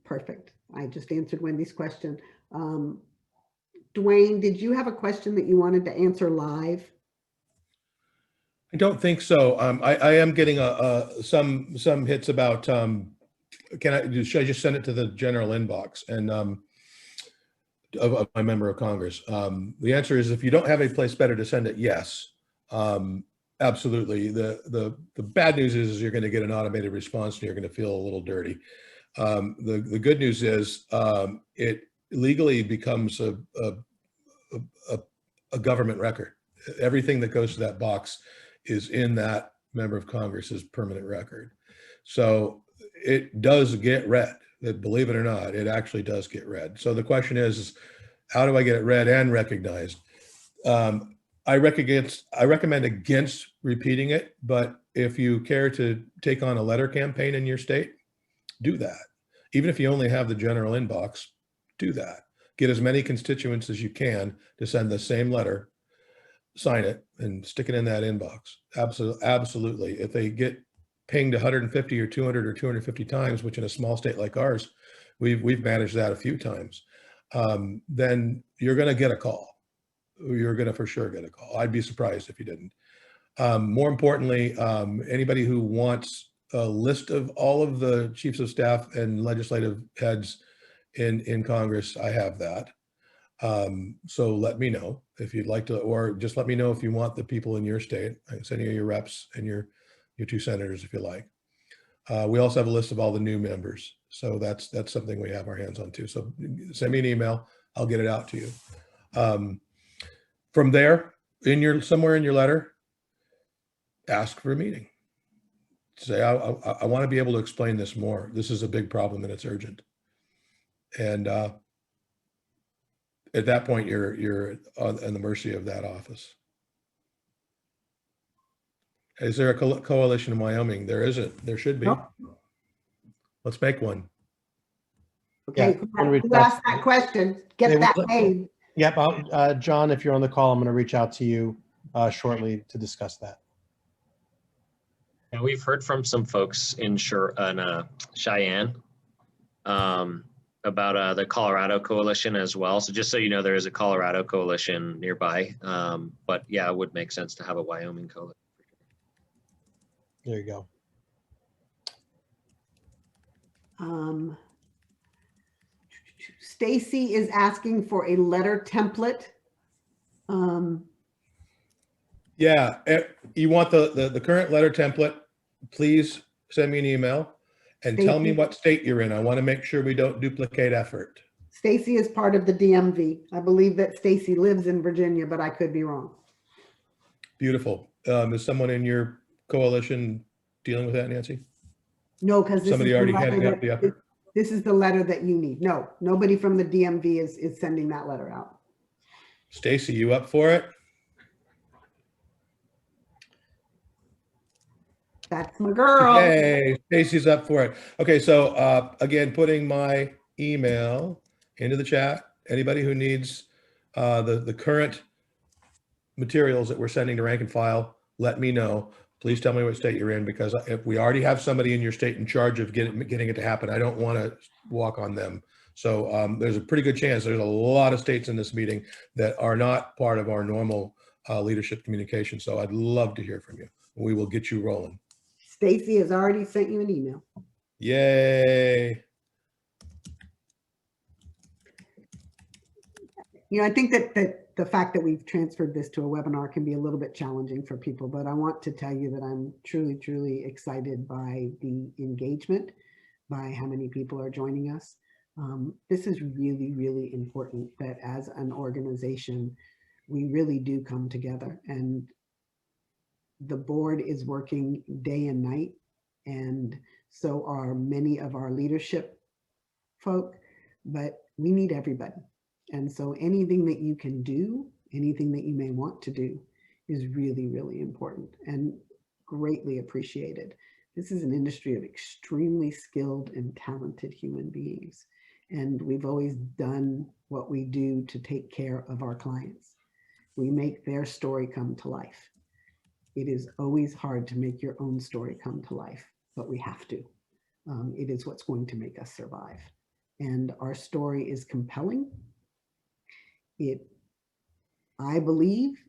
S1: Perfect. I just answered Wendy's question. Dwayne, did you have a question that you wanted to answer live?
S3: I don't think so. I am getting some hits about, should I just send it to the general inbox and of my member of Congress? The answer is, if you don't have a place better to send it, yes, absolutely. The bad news is you're going to get an automated response and you're going to feel a little dirty. The good news is it legally becomes a government record. Everything that goes to that box is in that member of Congress's permanent record. So it does get read. Believe it or not, it actually does get read. So the question is how do I get it read and recognized? I recommend against repeating it, but if you care to take on a letter campaign in your state, do that. Even if you only have the general inbox, do that. Get as many constituents as you can to send the same letter, sign it, and stick it in that inbox. Absolutely. If they get pinged 150 or 200 or 250 times, which in a small state like ours, we've managed that a few times, then you're going to get a call. You're going to for sure get a call. I'd be surprised if you didn't. More importantly, anybody who wants a list of all of the chiefs of staff and legislative heads in Congress, I have that. So let me know if you'd like to, or just let me know if you want the people in your state. I can send you your reps and your 2 senators if you like. We also have a list of all the new members. So that's something we have our hands on too. So send me an email. I'll get it out to you. From there, somewhere in your letter, ask for a meeting. Say, I want to be able to explain this more. This is a big problem and it's urgent. And at that point, you're on the mercy of that office. Is there a coalition in Wyoming? There isn't. There should be.
S1: Nope.
S3: Let's make one.
S1: Okay, who asked that question? Get that name.
S5: Yep, John, if you're on the call, I'm going to reach out to you shortly to discuss that.
S2: And we've heard from some folks in Cheyenne about the Colorado coalition as well. So just so you know, there is a Colorado coalition nearby. But yeah, it would make sense to have a Wyoming coalition.
S5: There you go.
S1: Stacy is asking for a letter template.
S3: Yeah, you want the current letter template, please send me an email and tell me what state you're in. I want to make sure we don't duplicate effort.
S1: Stacy is part of the DMV. I believe that Stacy lives in Virginia, but I could be wrong.
S3: Beautiful. Is someone in your coalition dealing with that, Nancy?
S1: No, because
S3: somebody already heading up the effort.
S1: This is the letter that you need. No, nobody from the DMV is sending that letter out.
S3: Stacy, you up for it?
S1: That's my girl.
S3: Hey, Stacy's up for it. Okay, so again, putting my email into the chat. Anybody who needs the current materials that we're sending to rank and file, let me know. Please tell me what state you're in, because if we already have somebody in your state in charge of getting it to happen, I don't want to walk on them. So there's a pretty good chance there's a lot of states in this meeting that are not part of our normal leadership communication. So I'd love to hear from you. We will get you rolling.
S1: Stacy has already sent you an email.
S3: Yay.
S1: You know, I think that the fact that we've transferred this to a webinar can be a little bit challenging for people, but I want to tell you that I'm truly, truly excited by the engagement, by how many people are joining us. This is really, really important that as an organization, we really do come together, and the board is working day and night, and so are many of our leadership folk, but we need everybody. And so anything that you can do, anything that you may want to do is really, really important and greatly appreciated. This is an industry of extremely skilled and talented human beings. And we've always done what we do to take care of our clients. We make their story come to life. It is always hard to make your own story come to life, but we have to. It is what's going to make us survive. And our story is compelling. It, I believe,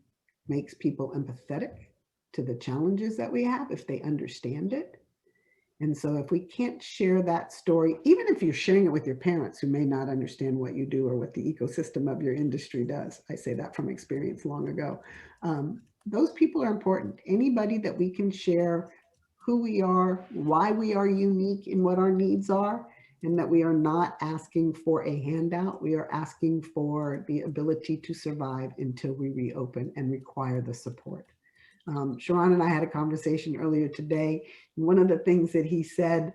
S1: makes people empathetic to the challenges that we have if they understand it. And so if we can't share that story, even if you're sharing it with your parents who may not understand what you do or what the ecosystem of your industry does, I say that from experience long ago, those people are important. Anybody that we can share who we are, why we are unique in what our needs are, and that we are not asking for a handout. We are asking for the ability to survive until we reopen and require the support. Sharon and I had a conversation earlier today. One of the things that he said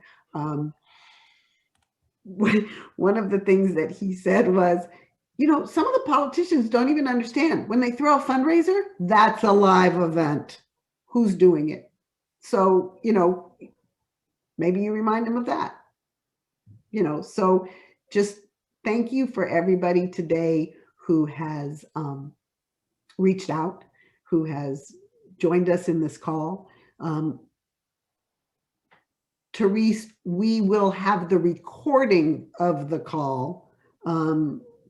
S1: One of the things that he said was, you know, some of the politicians don't even understand when they throw a fundraiser, that's a live event. Who's doing it? So, you know, maybe you remind them of that. You know, so just thank you for everybody today who has reached out, who has joined us in this call. Therese, we will have the recording of the call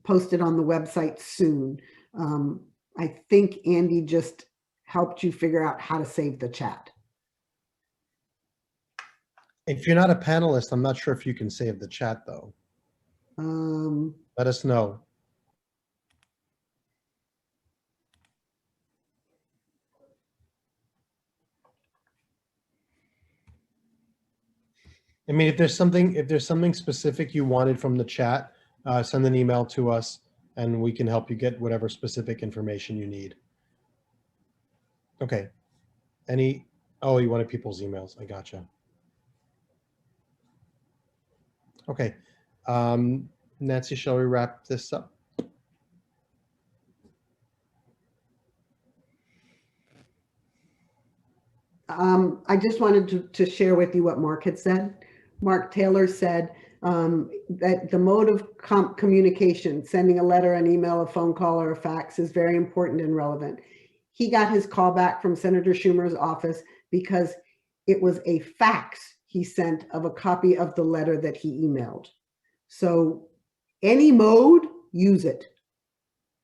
S1: posted on the website soon. I think Andy just helped you figure out how to save the chat.
S5: If you're not a panelist, I'm not sure if you can save the chat though. Let us know. I mean, if there's something specific you wanted from the chat, send an email to us and we can help you get whatever specific information you need. Okay. Oh, you wanted people's emails. I gotcha. Okay. Nancy, shall we wrap this up?
S1: I just wanted to share with you what Mark had said. Mark Taylor said that the mode of communication, sending a letter, an email, a phone call, or a fax is very important and relevant. He got his call back from Senator Schumer's office because it was a fax he sent of a copy of the letter that he emailed. So any mode, use it.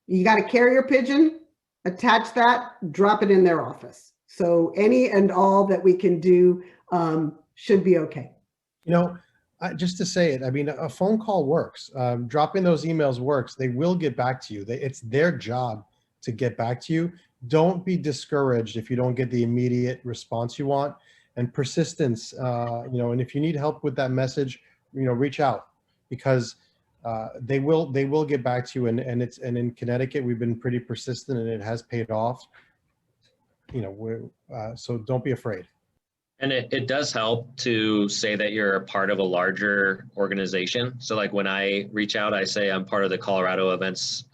S1: You got a carrier pigeon, attach that, drop it in their office. So any and all that we can do should be okay.
S5: You know, just to say it, I mean, a phone call works. Dropping those emails works. They will get back to you. It's their job to get back to you. Don't be discouraged if you don't get the immediate response you want. And persistence, you know, and if you need help with that message, you know, reach out because they will get back to you. And in Connecticut, we've been pretty persistent and it has paid off. You know, so don't be afraid.
S2: And it does help to say that you're a part of a larger organization. So like when I reach out, I say I'm part of the Colorado Events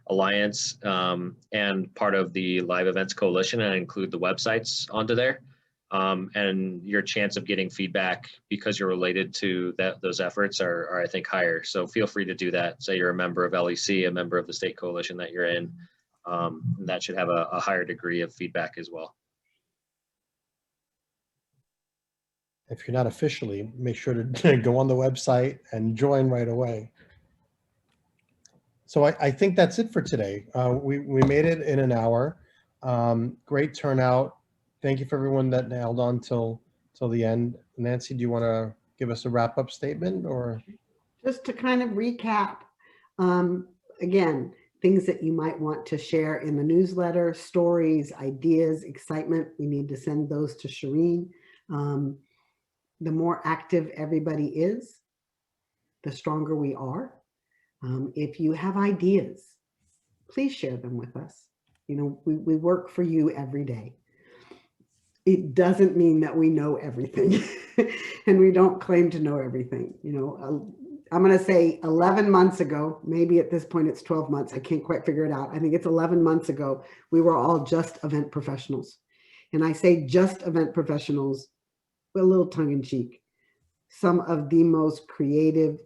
S2: Alliance and part of the Live Events Coalition, and I include the websites onto there. And your chance of getting feedback because you're related to those efforts are, I think, higher. So feel free to do that. Say you're a member of LEC, a member of the state coalition that you're in. That should have a higher degree of feedback as well.
S5: If you're not officially, make sure to go on the website and join right away. So I think that's it for today. We made it in an hour. Great turnout. Thank you for everyone that held on till the end. Nancy, do you want to give us a wrap-up statement or?
S1: Just to kind of recap, again, things that you might want to share in the newsletter, stories, ideas, excitement, we need to send those to Shireen. The more active everybody is, the stronger we are. If you have ideas, please share them with us. You know, we work for you every day. It doesn't mean that we know everything and we don't claim to know everything. You know, I'm going to say 11 months ago, maybe at this point it's 12 months. I can't quite figure it out. I think it's 11 months ago. We were all just event professionals. And I say just event professionals with a little tongue in cheek. Some of the most creative,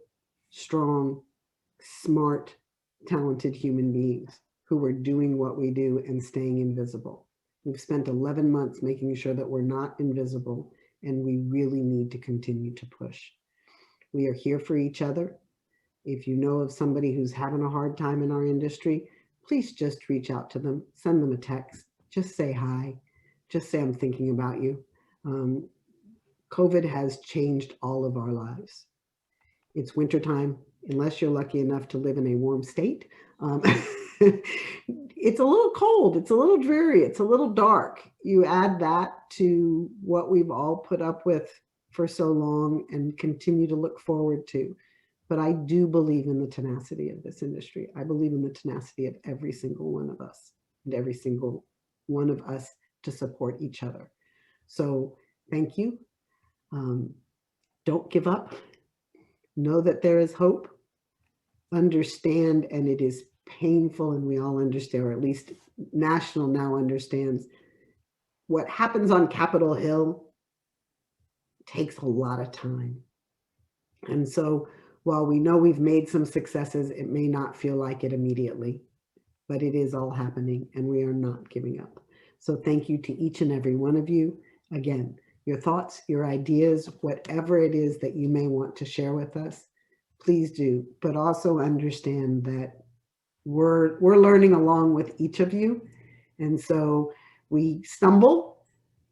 S1: strong, smart, talented human beings who were doing what we do and staying invisible. We've spent 11 months making sure that we're not invisible, and we really need to continue to push. We are here for each other. If you know of somebody who's having a hard time in our industry, please just reach out to them, send them a text, just say hi, just say I'm thinking about you. COVID has changed all of our lives. It's wintertime, unless you're lucky enough to live in a warm state. It's a little cold, it's a little dreary, it's a little dark. You add that to what we've all put up with for so long and continue to look forward to. But I do believe in the tenacity of this industry. I believe in the tenacity of every single one of us and every single one of us to support each other. So thank you. Don't give up. Know that there is hope. Understand, and it is painful, and we all understand, or at least National now understands, what happens on Capitol Hill takes a lot of time. And so while we know we've made some successes, it may not feel like it immediately, but it is all happening and we are not giving up. So thank you to each and every one of you. Again, your thoughts, your ideas, whatever it is that you may want to share with us, please do, but also understand that we're learning along with each of you. And so we stumble,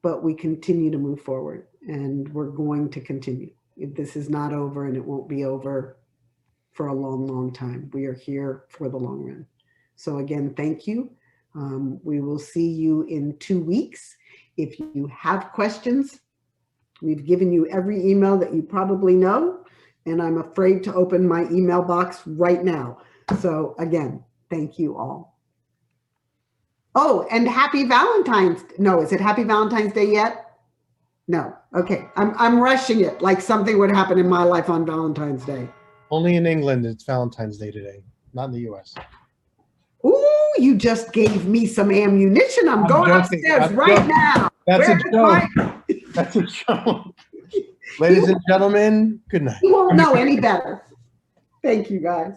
S1: but we continue to move forward, and we're going to continue. This is not over, and it won't be over for a long, long time. We are here for the long run. So again, thank you. We will see you in 2 weeks. If you have questions, we've given you every email that you probably know, and I'm afraid to open my email box right now. So again, thank you all. Oh, and happy Valentine's. No, is it happy Valentine's Day yet? No. Okay. I'm rushing it like something would happen in my life on Valentine's Day.
S5: Only in England, it's Valentine's Day today, not in the US.
S1: Ooh, you just gave me some ammunition. I'm going
S5: joking.
S1: upstairs
S5: I'm
S1: right
S5: joking.
S1: now.
S5: That's
S1: Where
S5: a
S1: is
S5: joke. That's a joke. Ladies and gentlemen, good night.
S1: You won't know any better. Thank you, guys.